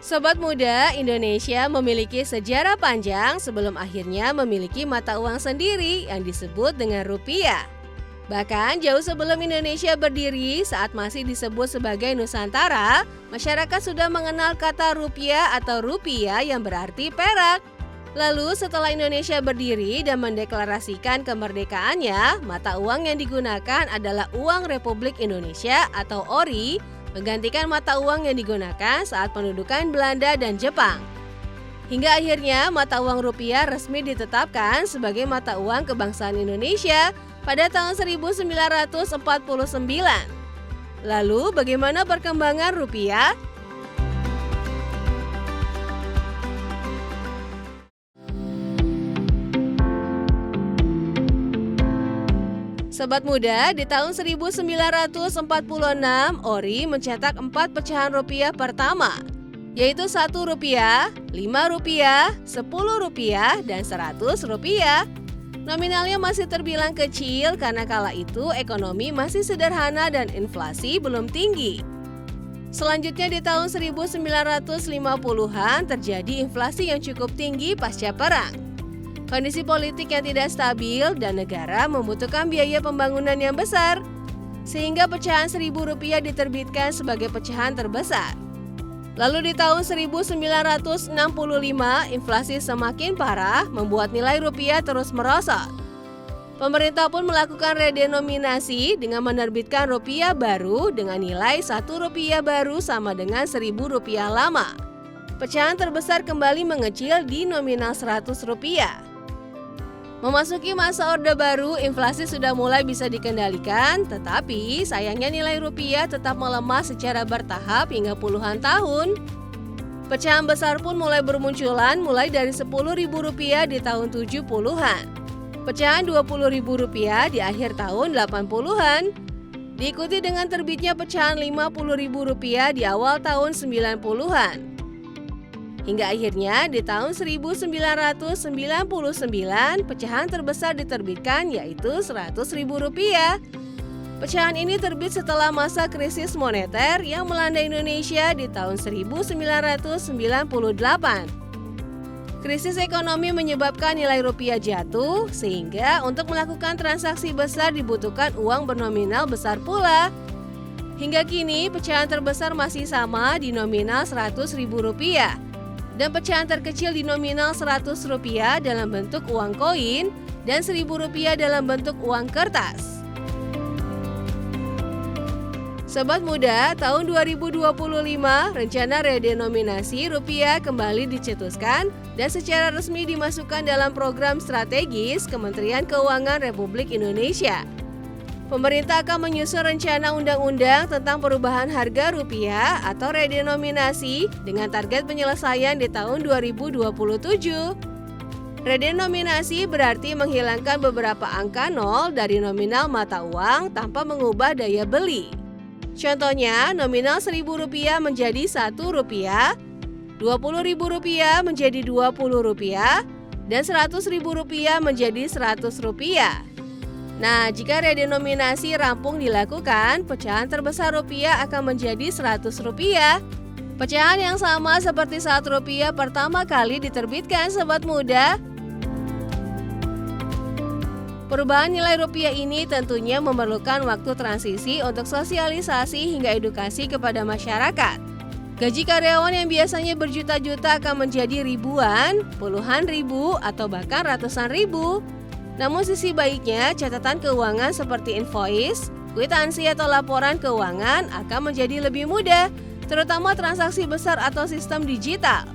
Sobat muda, Indonesia memiliki sejarah panjang sebelum akhirnya memiliki mata uang sendiri yang disebut dengan rupiah. Bahkan jauh sebelum Indonesia berdiri, saat masih disebut sebagai Nusantara, masyarakat sudah mengenal kata rupiah atau rupiah yang berarti perak. Lalu setelah Indonesia berdiri dan mendeklarasikan kemerdekaannya, mata uang yang digunakan adalah uang Republik Indonesia atau ORI, menggantikan mata uang yang digunakan saat pendudukan Belanda dan Jepang. Hingga akhirnya mata uang rupiah resmi ditetapkan sebagai mata uang kebangsaan Indonesia pada tahun 1949. Lalu bagaimana perkembangan rupiah? Sobat muda, di tahun 1946, ORI mencetak 4 pecahan rupiah pertama, yaitu 1 rupiah, 5 rupiah, 10 rupiah, dan 100 rupiah. Nominalnya masih terbilang kecil karena kala itu ekonomi masih sederhana dan inflasi belum tinggi. Selanjutnya di tahun 1950-an terjadi inflasi yang cukup tinggi pasca perang. Kondisi politik yang tidak stabil dan negara membutuhkan biaya pembangunan yang besar, sehingga pecahan Rp1.000 diterbitkan sebagai pecahan terbesar. Lalu di tahun 1965, inflasi semakin parah membuat nilai rupiah terus merosot. Pemerintah pun melakukan redenominasi dengan menerbitkan rupiah baru dengan nilai Rp1 baru sama dengan Rp1.000 lama. Pecahan terbesar kembali mengecil di nominal Rp100. Memasuki masa Orde Baru, inflasi sudah mulai bisa dikendalikan, tetapi sayangnya nilai rupiah tetap melemah secara bertahap hingga puluhan tahun. Pecahan besar pun mulai bermunculan mulai dari Rp10.000 di tahun 70-an. Pecahan Rp20.000 di akhir tahun 80-an. Diikuti dengan terbitnya pecahan Rp50.000 di awal tahun 90-an. Hingga akhirnya di tahun 1999 pecahan terbesar diterbitkan yaitu Rp100.000. Pecahan ini terbit setelah masa krisis moneter yang melanda Indonesia di tahun 1998. Krisis ekonomi menyebabkan nilai rupiah jatuh sehingga untuk melakukan transaksi besar dibutuhkan uang bernominal besar pula. Hingga kini pecahan terbesar masih sama di nominal Rp100.000. Dan pecahan terkecil di nominal Rp100 dalam bentuk uang koin dan Rp1.000 dalam bentuk uang kertas. Sobat muda, tahun 2025 rencana redenominasi rupiah kembali dicetuskan dan secara resmi dimasukkan dalam program strategis Kementerian Keuangan Republik Indonesia. Pemerintah akan menyusun rencana undang-undang tentang perubahan harga rupiah atau redenominasi dengan target penyelesaian di tahun 2027. Redenominasi berarti menghilangkan beberapa angka nol dari nominal mata uang tanpa mengubah daya beli. Contohnya, nominal Rp1.000 menjadi Rp1, Rp20.000 menjadi Rp20, dan Rp100.000 menjadi Rp100. Nah, jika redenominasi rampung dilakukan, pecahan terbesar rupiah akan menjadi Rp100. Pecahan yang sama seperti saat rupiah pertama kali diterbitkan, sobat muda. Perubahan nilai rupiah ini tentunya memerlukan waktu transisi untuk sosialisasi hingga edukasi kepada masyarakat. Gaji karyawan yang biasanya berjuta-juta akan menjadi ribuan, puluhan ribu, atau bahkan ratusan ribu. Namun sisi baiknya, catatan keuangan seperti invoice, kwitansi atau laporan keuangan akan menjadi lebih mudah, terutama transaksi besar atau sistem digital.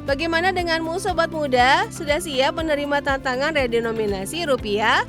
Bagaimana denganmu sobat muda? Sudah siap menerima tantangan redenominasi rupiah?